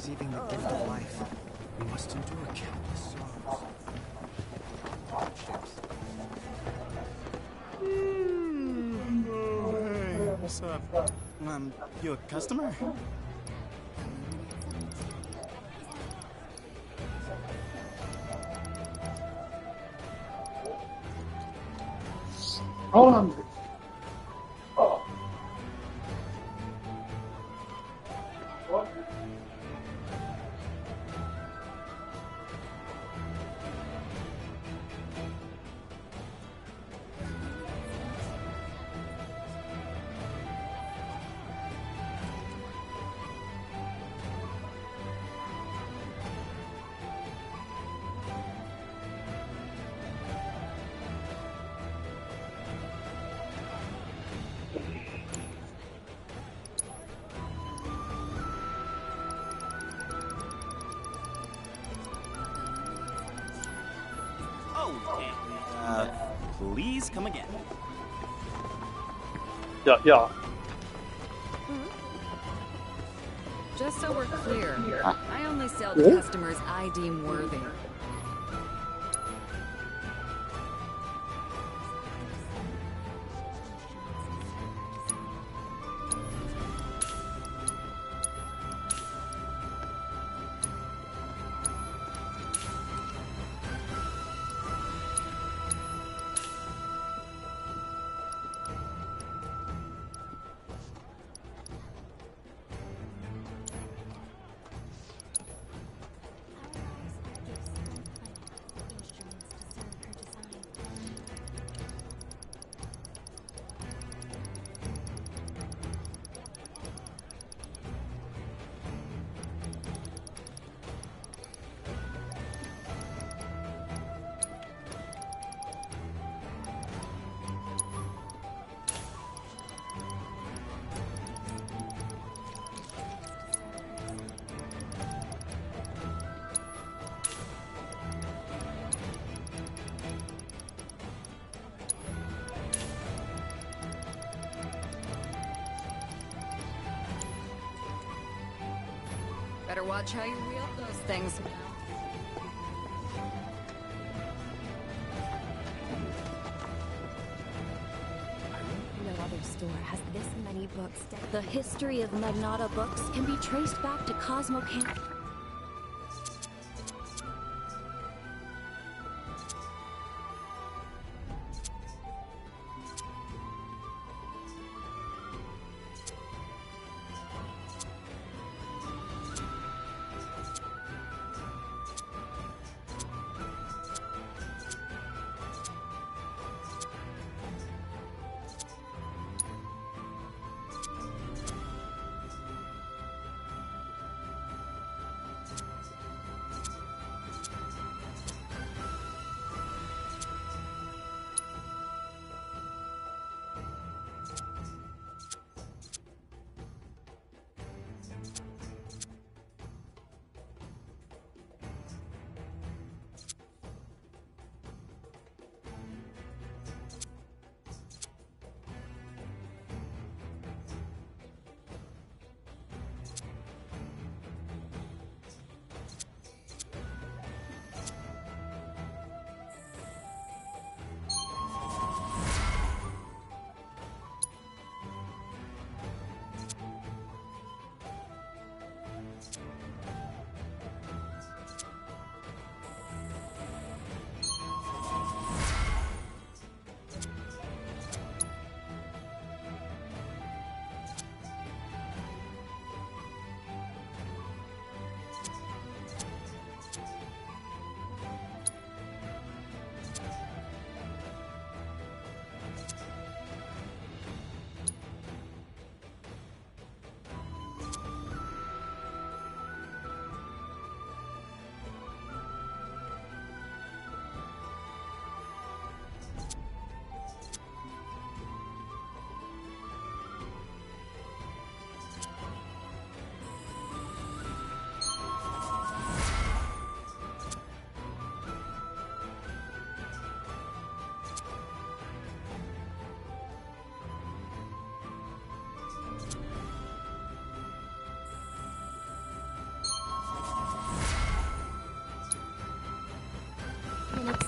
receiving the gift of life, we must endure countless sorrows. Hardships. Oh, hey, what's up? You a customer? Hold on. Oh. What? Please come again. Yeah. Just so we're clear, I only sell to customers I deem worthy. Better watch how you wield those things. No other store has this many books. The history of Magnata books can be traced back to Cosmo Camp.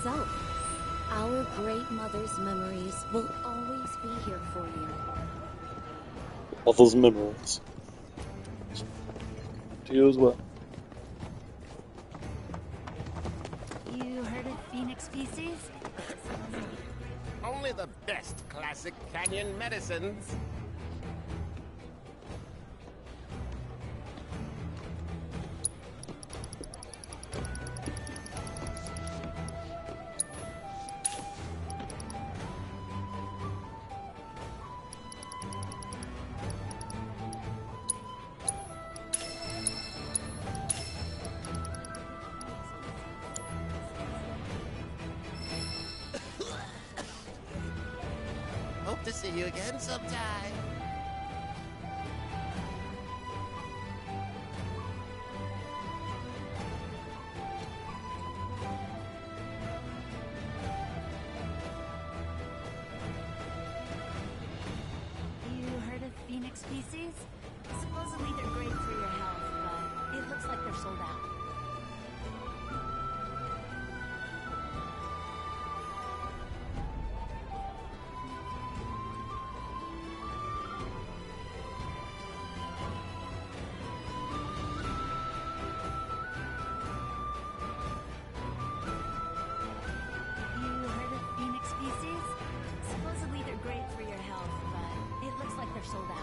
itself. Our great mother's memories will always be here for you. All those memories. To you as well. You heard of Phoenix Feces? Only the best classic canyon medicines. Hope to see you again sometime. You heard of Phoenix Feces? Supposedly they're great for your health, but it looks like they're sold out. You heard of Phoenix Feces? Supposedly they're great for your health, but it looks like they're sold out.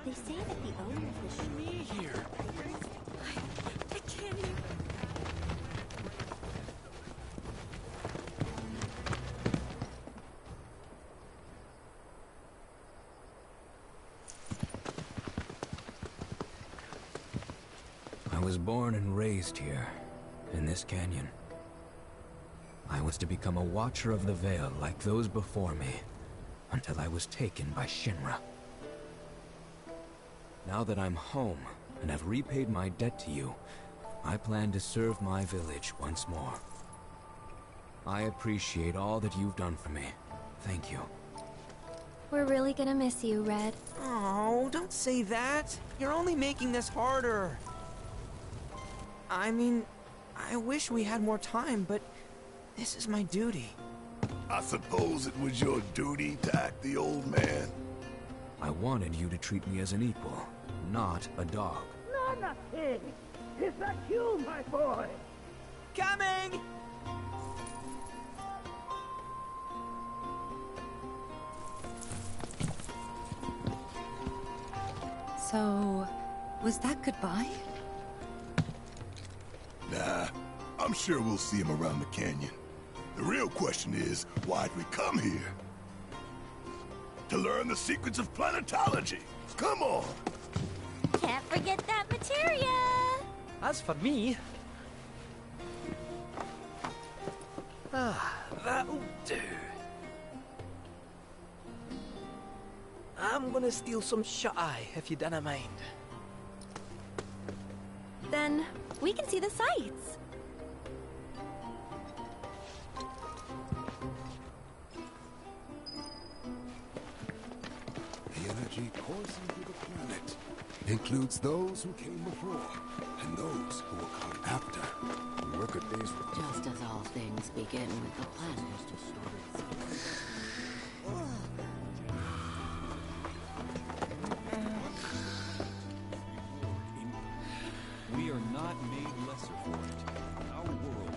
They say that the owner of the shop... Me here. I can't even. I was born and raised here, in this canyon. I was to become a watcher of the Veil like those before me, until I was taken by Shinra. Now that I'm home, and have repaid my debt to you, I plan to serve my village once more. I appreciate all that you've done for me. Thank you. We're really gonna miss you, Red. Oh, don't say that. You're only making this harder. I mean, I wish we had more time, but this is my duty. I suppose it was your duty to act the old man. I wanted you to treat me as an equal, not a dog. Not a pig. Is that you, my boy? Coming! So, was that goodbye? Nah, I'm sure we'll see him around the canyon. The real question is, why'd we come here? To learn the secrets of planetology. Come on! Can't forget that materia! As for me... that'll do. I'm gonna steal some shut-eye, if you don't mind. Then we can see the sights. The energy coursing through the planet includes those who came before and those who will come after. We work at these Just as all things begin with the planet. We are not made lesser for it. Our world.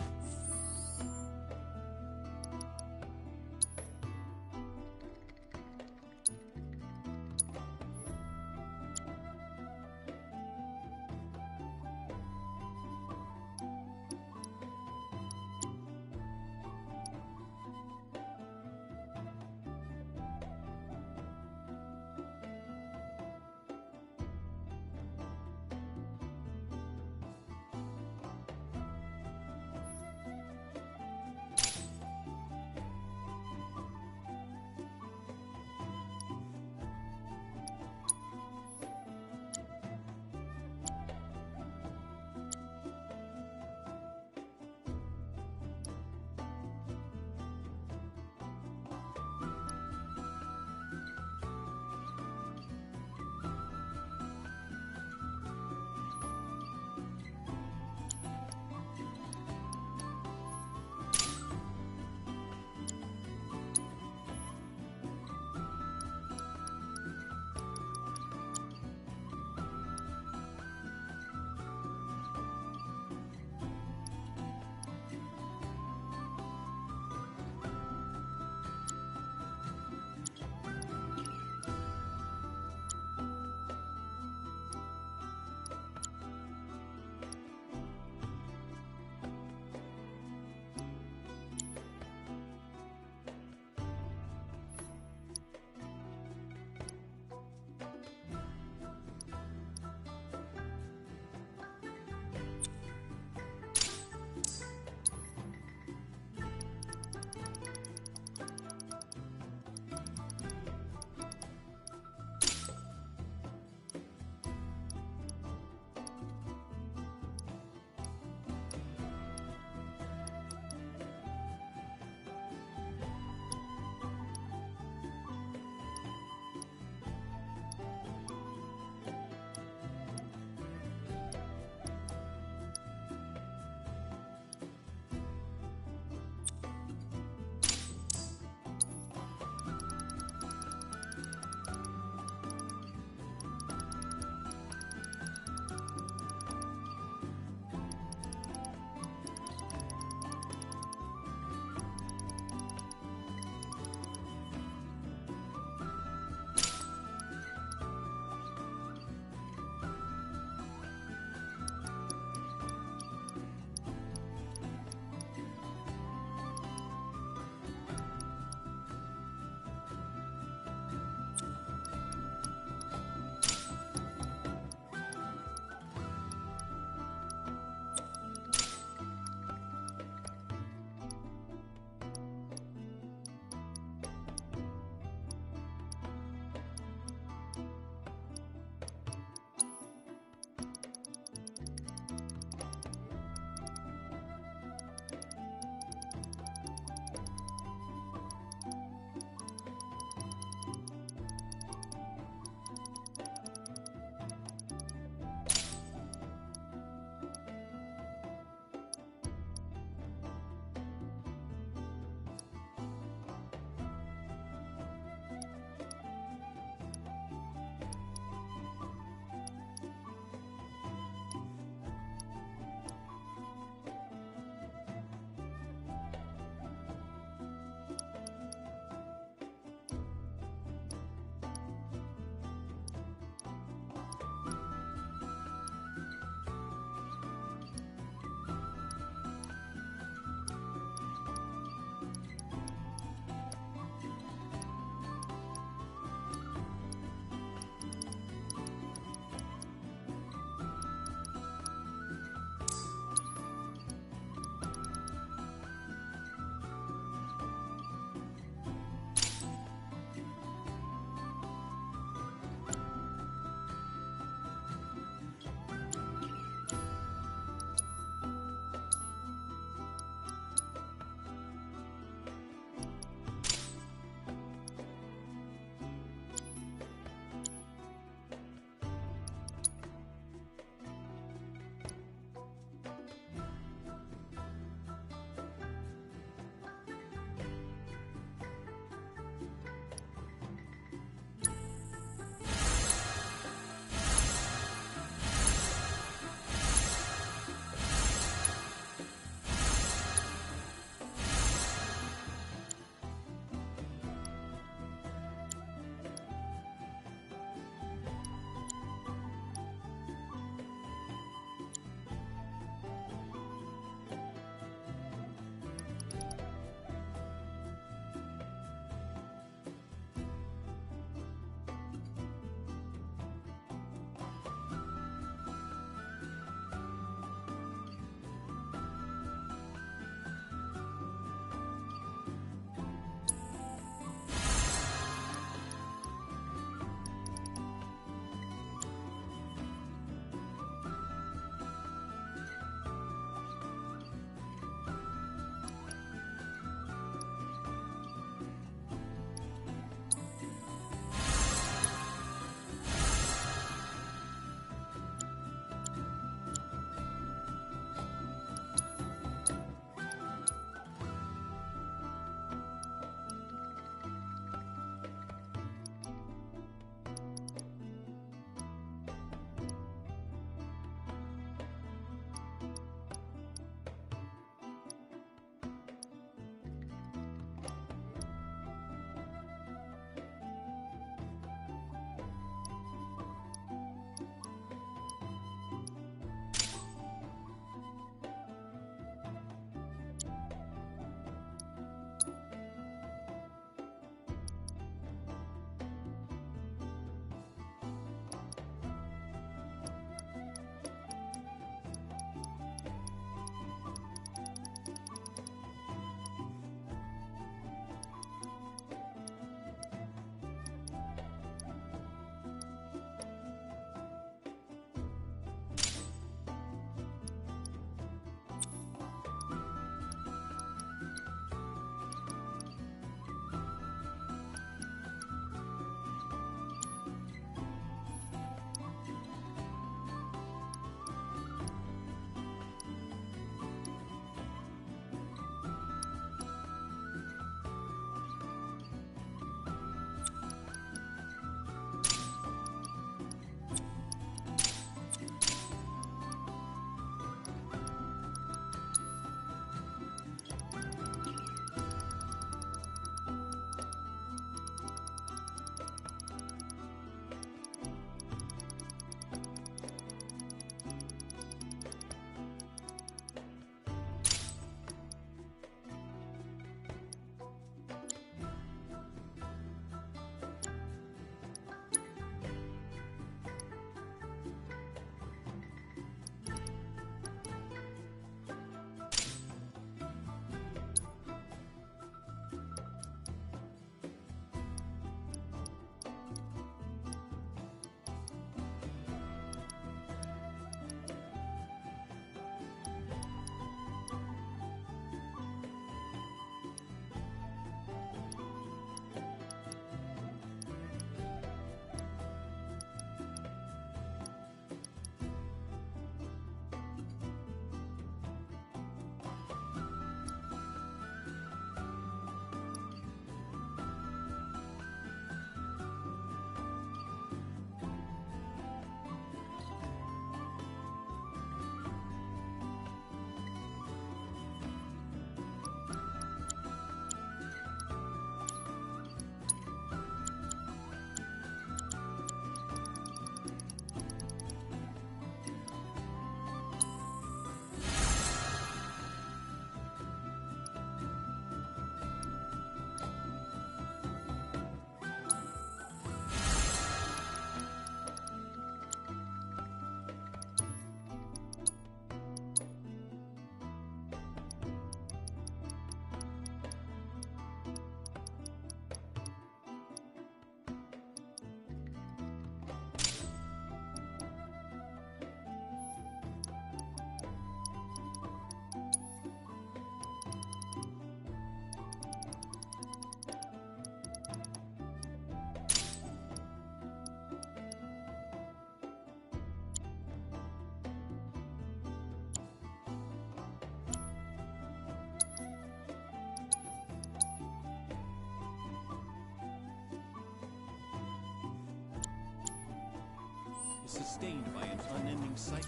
sustained by an unending cycle.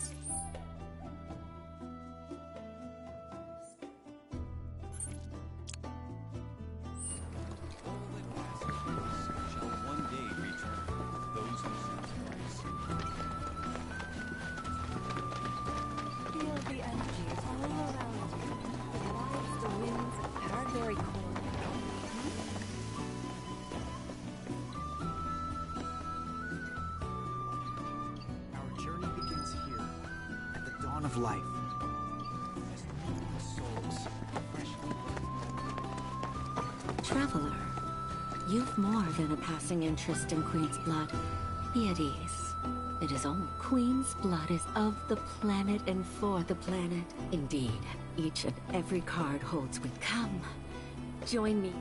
All that passes shall one day return. Those who sacrifice. Feel the energies all around you. The lights, the winds are very cold. Our journey begins here, at the dawn of life. As the moving souls freshly Traveler, you've more than a passing interest in Queen's blood. Be at ease. It is all Queen's blood is of the planet and for the planet. Indeed, each and every card holds with come. Join me.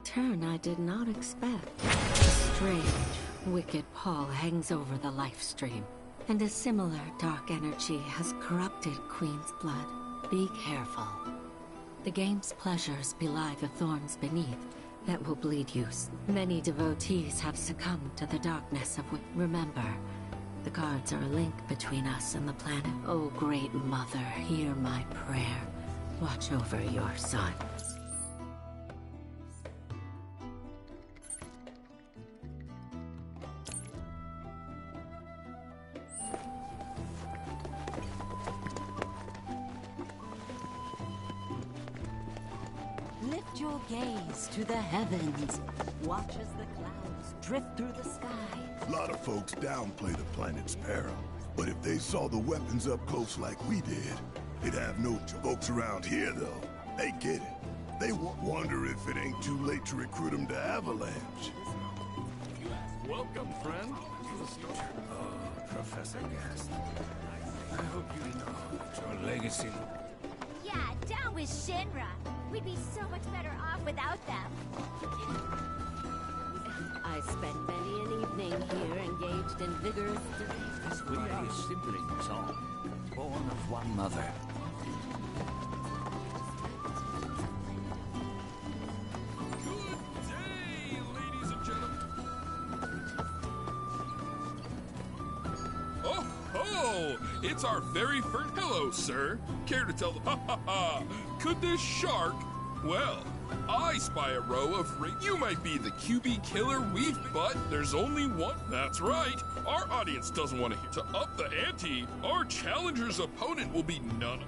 turn I did not expect. A strange, wicked pall hangs over the life stream, and a similar dark energy has corrupted Queen's blood. Be careful. The game's pleasures belie the thorns beneath that will bleed you. Many devotees have succumbed to the darkness of Remember, the guards are a link between us and the planet. Oh, Great Mother, hear my prayer. Watch over your sons. Lift your gaze to the heavens. Watch as the clouds drift through the sky. A lot of folks downplay the planet's peril, but if they saw the weapons up close like we did, they'd have no choice. Folks around here, though, they get it. They wonder if it ain't too late to recruit them to Avalanche. Welcome, friend. Oh, Professor Gast. I hope you know that your legacy... Yeah, down with Shinra. We'd be so much better off without them. I spent many an evening here engaged in vigorous debates. We are siblings all, born of one mother. Good day, ladies and gentlemen. Oh, ho! It's our very first... Hello, sir. Care to tell the... Ha, ha, ha. Could this shark... Well, I spy a row of... You might be the QB killer we've... But there's only one... That's right. Our audience doesn't want to hear... To up the ante, our challenger's opponent will be none of...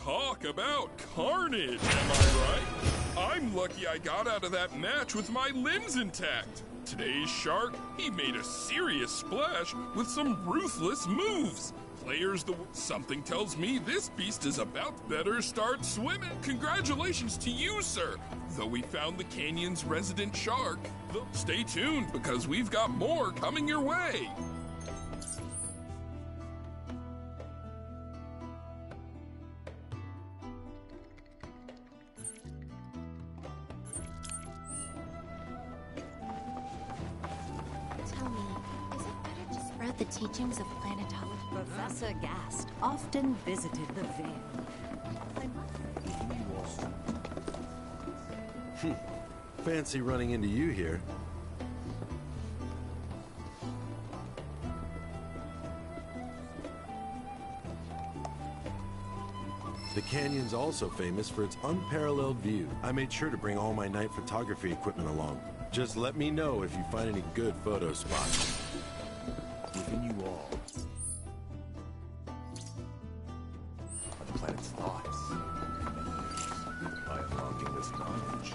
Talk about carnage, am I right? I'm lucky I got out of that match with my limbs intact. Today's shark, he made a serious splash with some ruthless moves. Something tells me this beast is about to better start swimming. Congratulations to you, sir. Though we found the canyon's resident shark, stay tuned because we've got more coming your way. Tell me, is it better to spread the teachings of planetology? Professor Gast often visited the Veil. Fancy running into you here. The canyon's also famous for its unparalleled view. I made sure to bring all my night photography equipment along. Just let me know if you find any good photo spots. Within you all are the planet's thoughts. By unlocking this knowledge,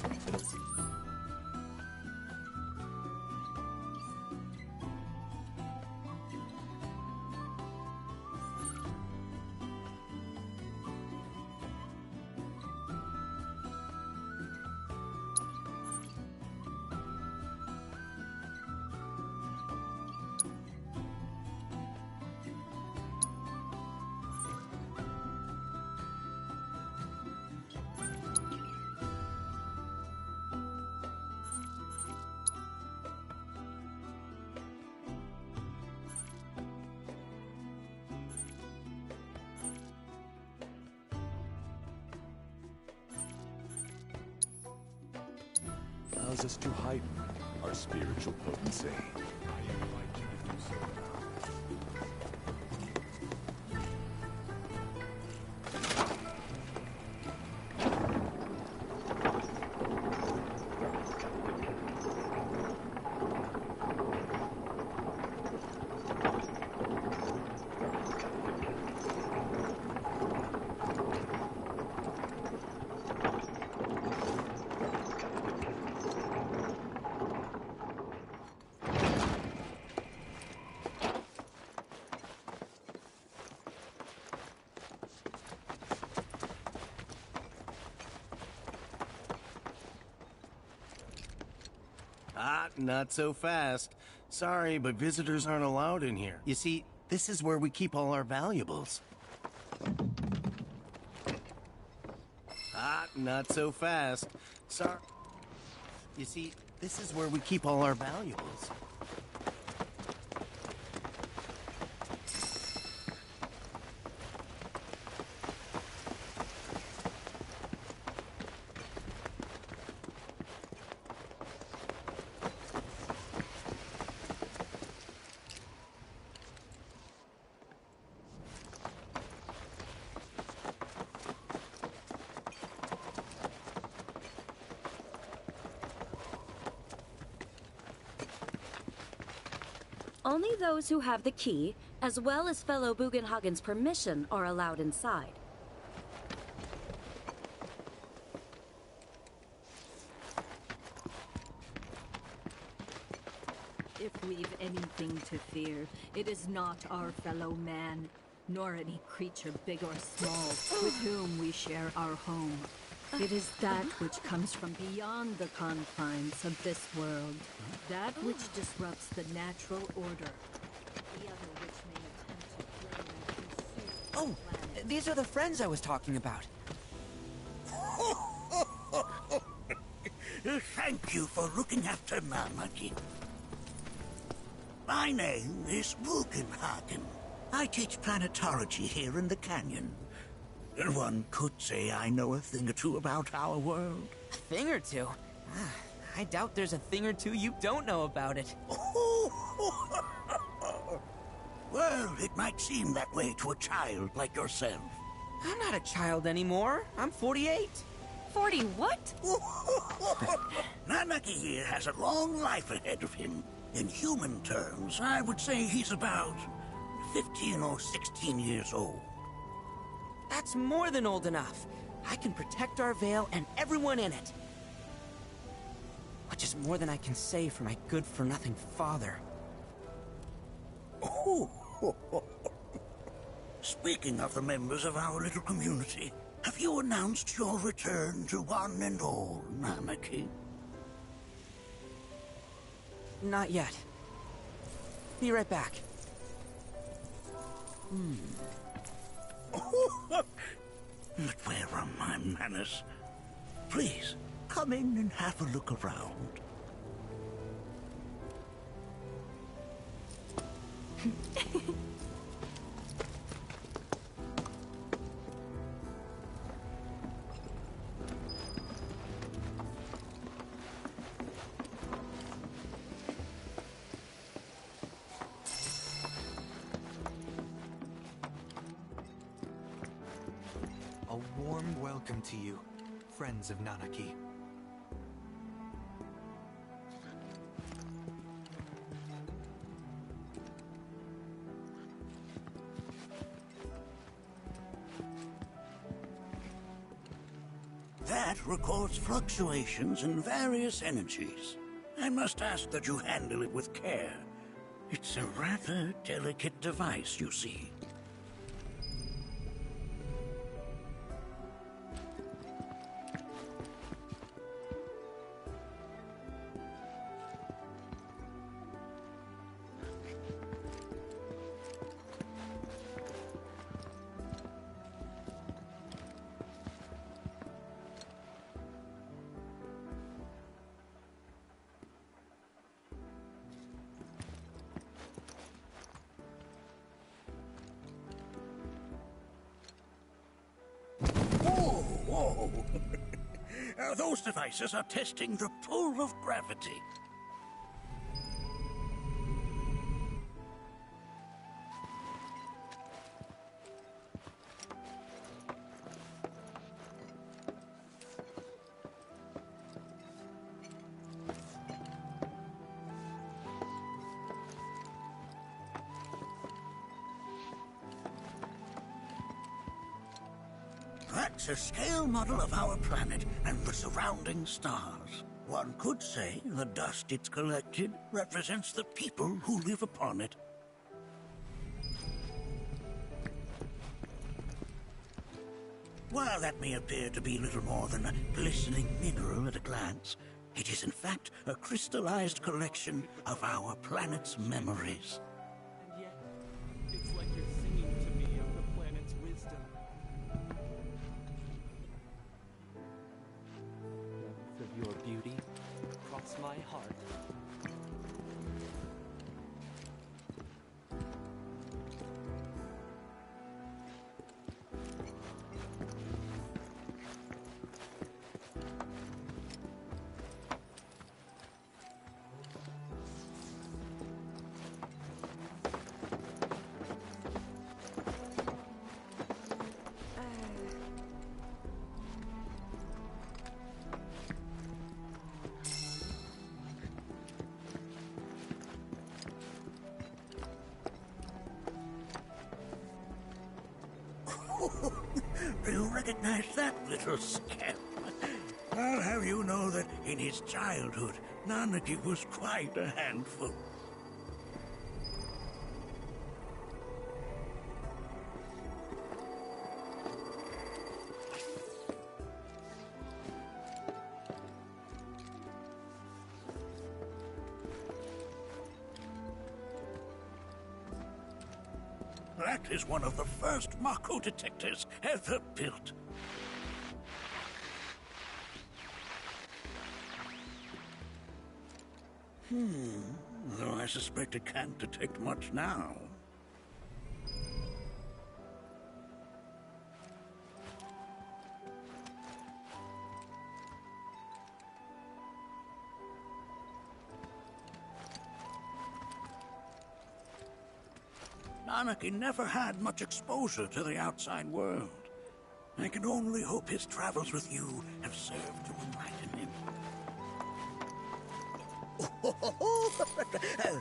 allows us to heighten our spiritual potency. I invite you to do so now. Not so fast. Sorry, but visitors aren't allowed in here. You see, this is where we keep all our valuables. Not so fast. Sorry. You see, this is where we keep all our valuables. Only those who have the key, as well as fellow Bugenhagen's permission, are allowed inside. If we've anything to fear, it is not our fellow man, nor any creature big or small, with whom we share our home. It is that which comes from beyond the confines of this world, that which disrupts the natural order, the other which may attempt to claim and consume the planet. These are the friends I was talking about. Thank you for looking after Marmaduke. My name is Bugenhagen. I teach planetology here in the canyon. One could say I know a thing or two about our world. A thing or two? I doubt there's a thing or two you don't know about it. Well, it might seem that way to a child like yourself. I'm not a child anymore. I'm 48. 40 what? Nanaki here has a long life ahead of him. In human terms, I would say he's about 15 or 16 years old. That's That's more than old enough. I can protect our Vale and everyone in it. Which is more than I can say for my good-for-nothing father. Speaking of the members of our little community, have you announced your return to one and all, Nanaki? Not yet. Be right back. But where are my manners? Please, come in and have a look around. A warm welcome to you, friends of Nanaki. That records fluctuations in various energies. I must ask that you handle it with care. It's a rather delicate device, you see. Whoa! Those devices are testing the pull of gravity. That's a scale model of our planet and the surrounding stars. One could say the dust it's collected represents the people who live upon it. While that may appear to be little more than a glistening mineral at a glance, it is in fact a crystallized collection of our planet's memories. And yet, it's like you're singing to me of the planet's wisdom. Depths of your beauty cross my heart. Do you recognize that little scamp? I'll have you know that in his childhood, Nanaki was quite a handful. That is one of the first Mako detectors ever built. Though I suspect it can't detect much now. Nanaki never had much exposure to the outside world. I can only hope his travels with you have served to enlighten him.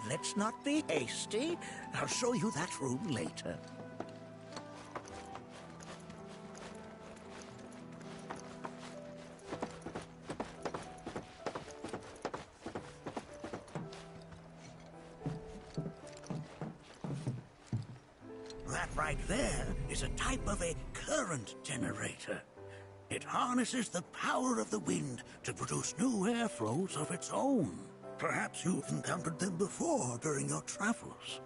Let's not be hasty. I'll show you that room later. Right there is a type of a current generator. It harnesses the power of the wind to produce new airflows of its own. Perhaps you've encountered them before during your travels.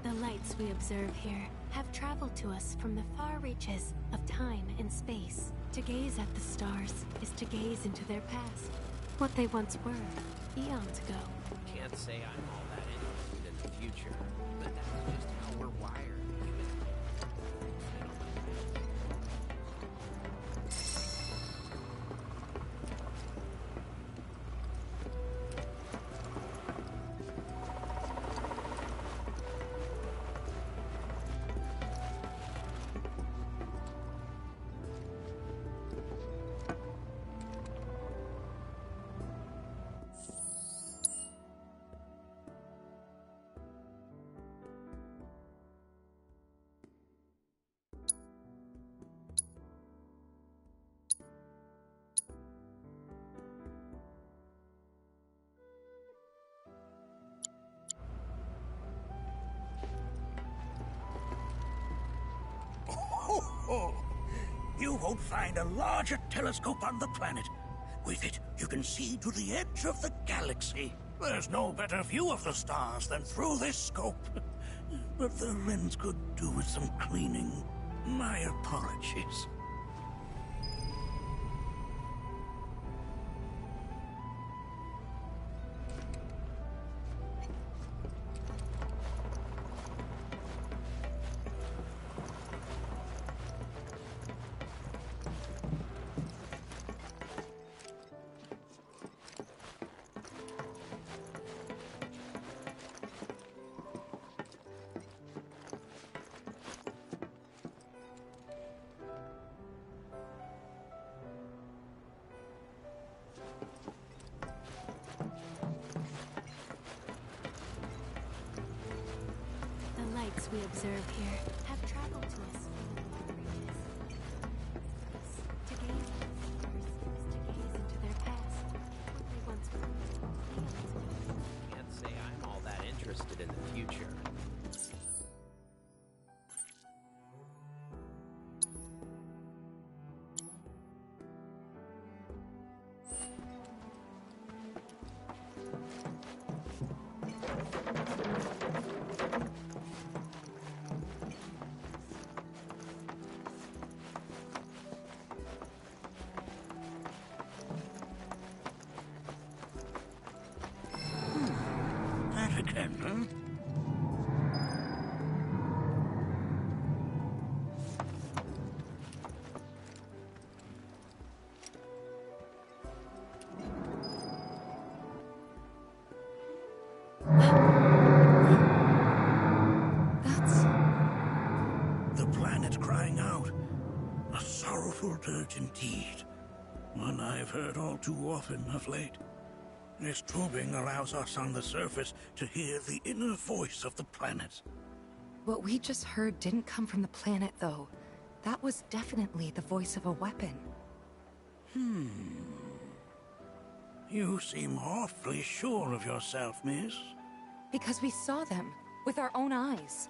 The lights we observe here have traveled to us from the far reaches of time and space. To gaze at the stars is to gaze into their past, what they once were, eons ago. Can't say I'm all that interested in the future, but that's just how we're wired. You won't find a larger telescope on the planet. With it, you can see to the edge of the galaxy. There's no better view of the stars than through this scope. But the lens could do with some cleaning. My apologies. The lights we observe here have traveled to us from the far reaches. To gaze at the stars is to gaze into their past, what they once were, eons ago. Can't say I'm all that interested in the future. That again, huh? The planet crying out. A sorrowful dirge indeed. One I've heard all too often of late. This tubing allows us on the surface to hear the inner voice of the planet. What we just heard didn't come from the planet, though. That was definitely the voice of a weapon. You seem awfully sure of yourself, miss. Because we saw them, with our own eyes.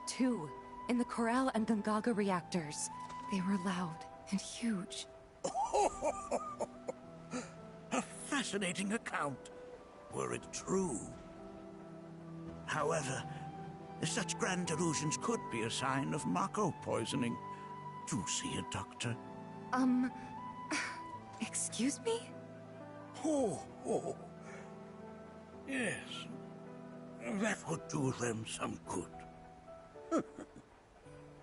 Two, in the Corel and Gungaga reactors. They were loud and huge. A fascinating account, were it true. However, such grand delusions could be a sign of Mako poisoning. Do see a doctor. Excuse me? Oh. Yes. That would do them some good.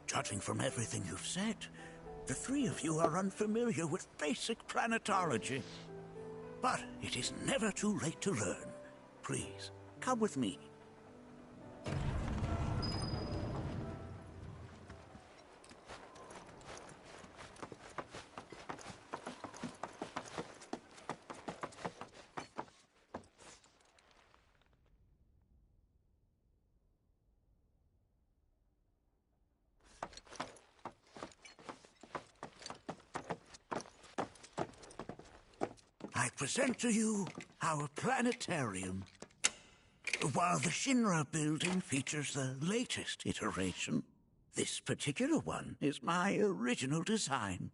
Judging from everything you've said, the three of you are unfamiliar with basic planetology. But it is never too late to learn. Please, come with me. I present to you our planetarium. While the Shinra building features the latest iteration, this particular one is my original design.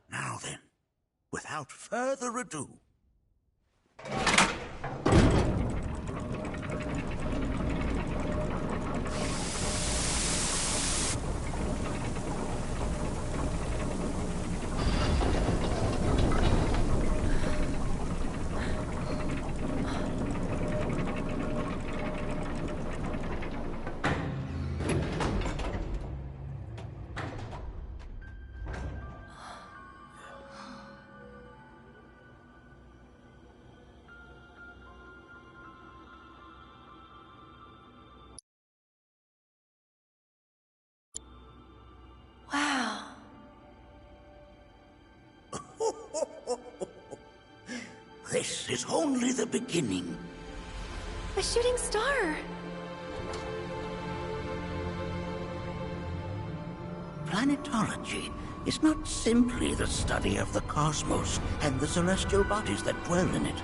Now then, without further ado, Wow. this is only the beginning. A shooting star. Planetology is not simply the study of the cosmos and the celestial bodies that dwell in it.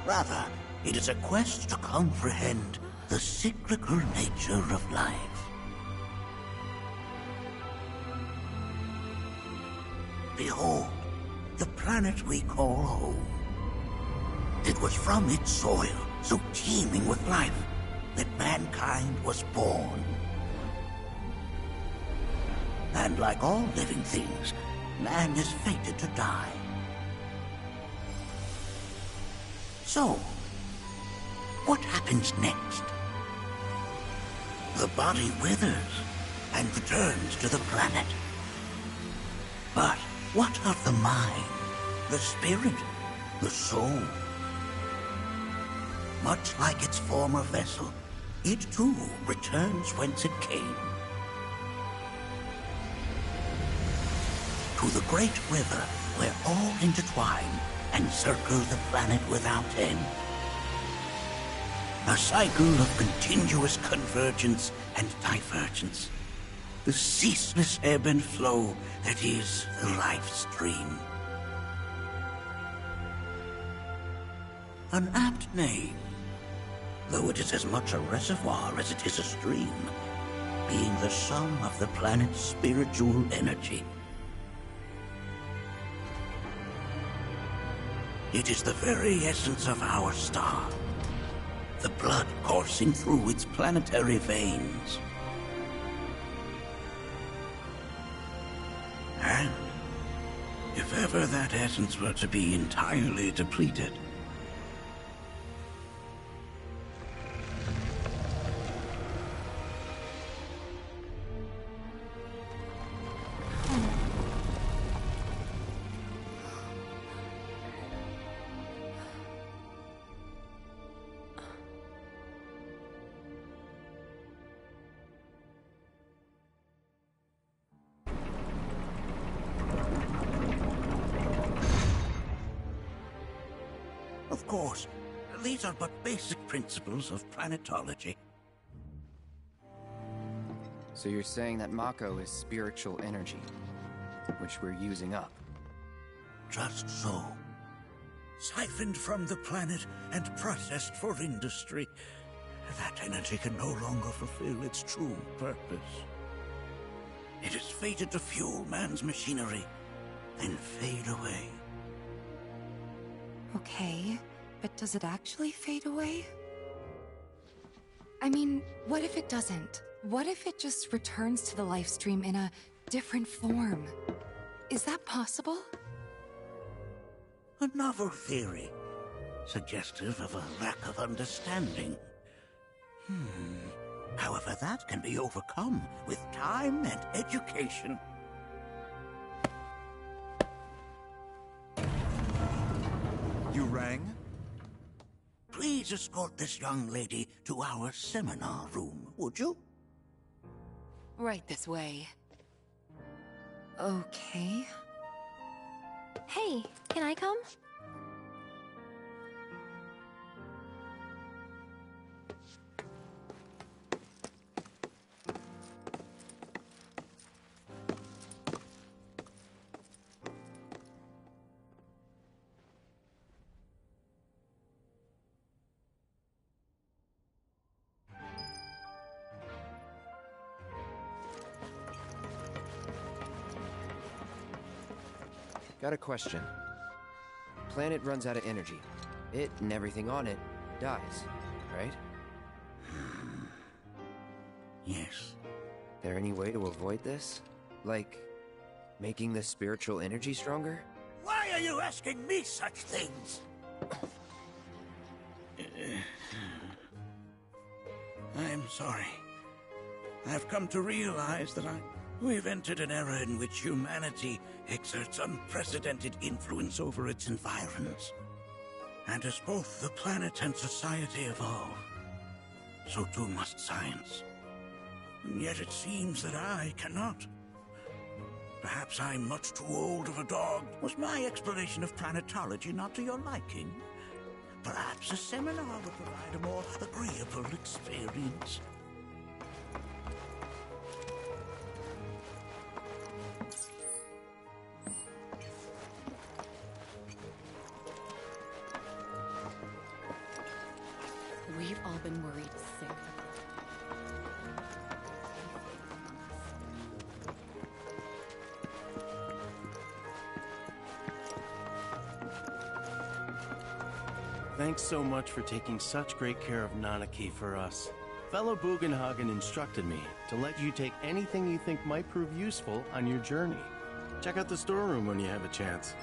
Rather, it is a quest to comprehend the cyclical nature of life. Behold, the planet we call home. It was from its soil, so teeming with life, that mankind was born. And like all living things, man is fated to die. So, what happens next? The body withers and returns to the planet. But what of the mind, the spirit, the soul? Much like its former vessel, it too returns whence it came. To the great river where all intertwine and circle the planet without end. A cycle of continuous convergence and divergence. The ceaseless ebb and flow that is the life stream. An apt name, though it is as much a reservoir as it is a stream, being the sum of the planet's spiritual energy. It is the very essence of our star, the blood coursing through its planetary veins. And if ever that essence were to be entirely depleted, of course, these are but basic principles of planetology. So you're saying that Mako is spiritual energy, which we're using up? Just so. Siphoned from the planet and processed for industry, that energy can no longer fulfill its true purpose. It is fated to fuel man's machinery, then fade away. Okay, but does it actually fade away? I mean, what if it doesn't? What if it just returns to the life stream in a different form? Is that possible? A novel theory, suggestive of a lack of understanding. However, that can be overcome with time and education. You rang? Please escort this young lady to our seminar room, would you? Right this way. Okay. Hey, can I come? Got a question. Planet runs out of energy. It and everything on it dies, right? Yes. There any way to avoid this? Like, making the spiritual energy stronger? Why are you asking me such things? I'm sorry. I've come to realize that we've entered an era in which humanity exerts unprecedented influence over its environs. And as both the planet and society evolve, so too must science. And yet it seems that I cannot. Perhaps I'm much too old of a dog. Was my explanation of planetology not to your liking? Perhaps a seminar would provide a more agreeable experience. We've all been worried sick. Thanks so much for taking such great care of Nanaki for us. Fellow Bugenhagen instructed me to let you take anything you think might prove useful on your journey. Check out the storeroom when you have a chance.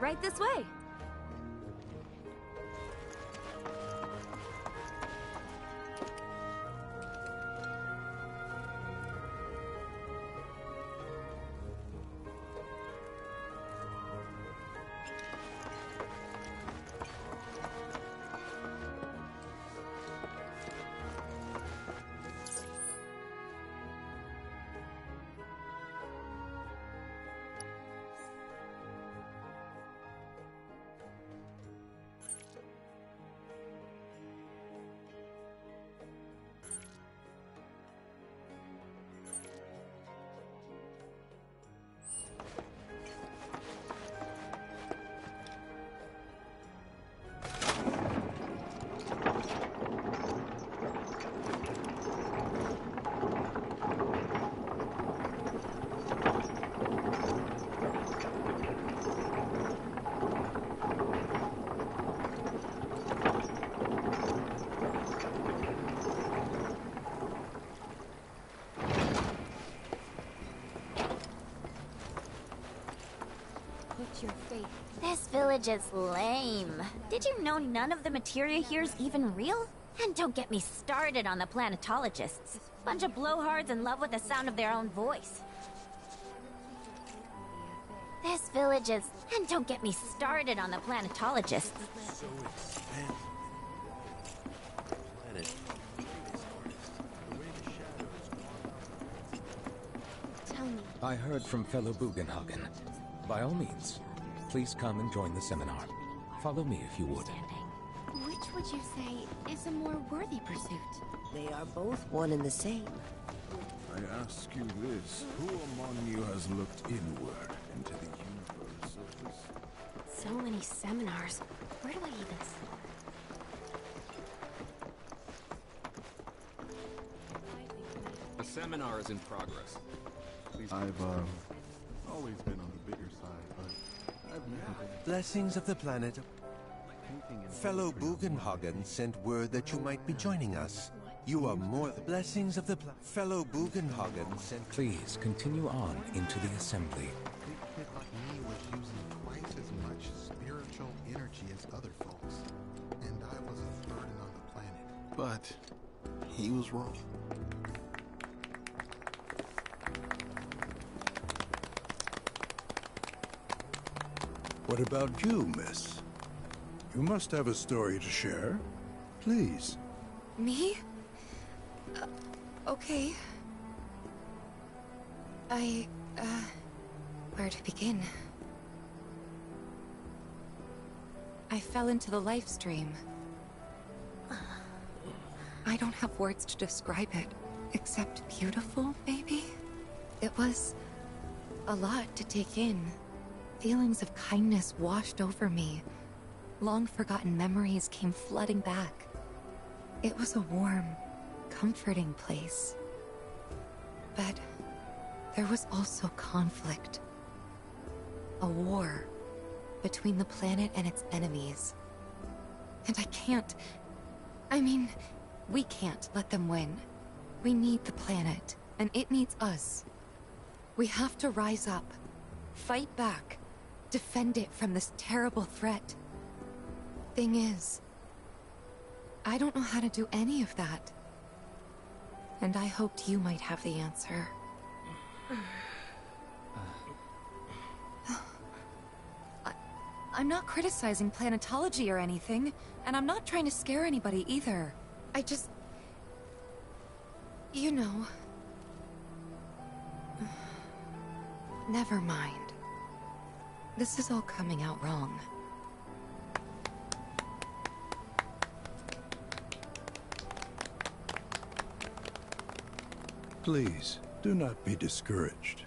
Right this way. your faith. This village is lame. Did you know none of the materia here is even real? And don't get me started on the planetologists. Bunch of blowhards in love with the sound of their own voice. This village is... And don't get me started on the planetologists. So expansive. Planet. Tell me. I heard from fellow Bugenhagen. By all means, please come and join the seminar. Follow me if you would. Which would you say is a more worthy pursuit? They are both one and the same. I ask you this, who among you has looked inward into the universe of this? So many seminars. Where do I even The seminar is in progress. Please. I've always been on the bigger side, but I've never been. Blessings of the planet. Fellow Bugenhagen sent word that you might be joining us. You are more the blessings of the fellow Bugenhagen sent. Please continue on into the assembly. Big kid like me was using twice as much spiritual energy as other folks, and I was a burden on the planet. But he was wrong. What about you, miss? You must have a story to share. Please. Me? Okay. Where to begin? I fell into the life stream. I don't have words to describe it, except beautiful, maybe? It was a lot to take in. Feelings of kindness washed over me. Long-forgotten memories came flooding back. It was a warm, comforting place. But there was also conflict. A war between the planet and its enemies. And we can't let them win. We need the planet, and it needs us. We have to rise up, fight back, defend it from this terrible threat. Thing is, I don't know how to do any of that. And I hoped you might have the answer. I'm not criticizing planetology or anything, and I'm not trying to scare anybody either. I just... You know... Never mind. This is all coming out wrong. Please, do not be discouraged.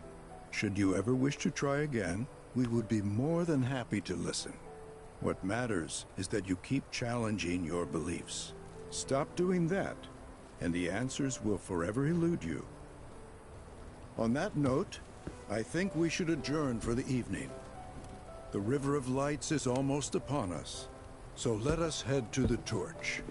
Should you ever wish to try again, we would be more than happy to listen. What matters is that you keep challenging your beliefs. Stop doing that, and the answers will forever elude you. On that note, I think we should adjourn for the evening. The River of Lights is almost upon us, so let us head to the torch.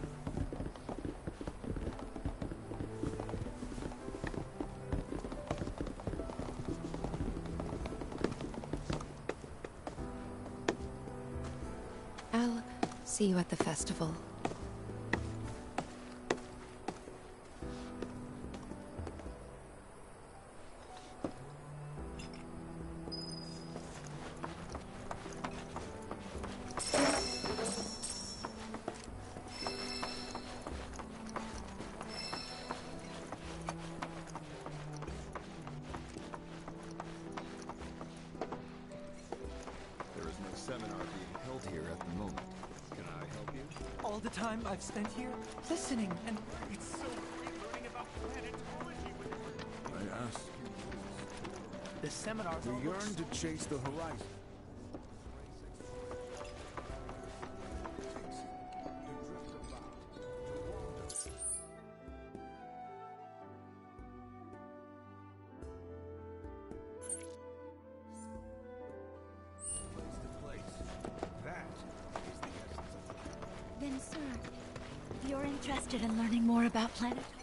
I'll see you at the festival. There is no seminar being held here at the moment. Can I help you? All the time I've spent here, listening and... It's so great learning about planetology with you. I ask The seminars you. all We yearn to chase the horizon. Then, sir, if you're interested in learning more about planetology,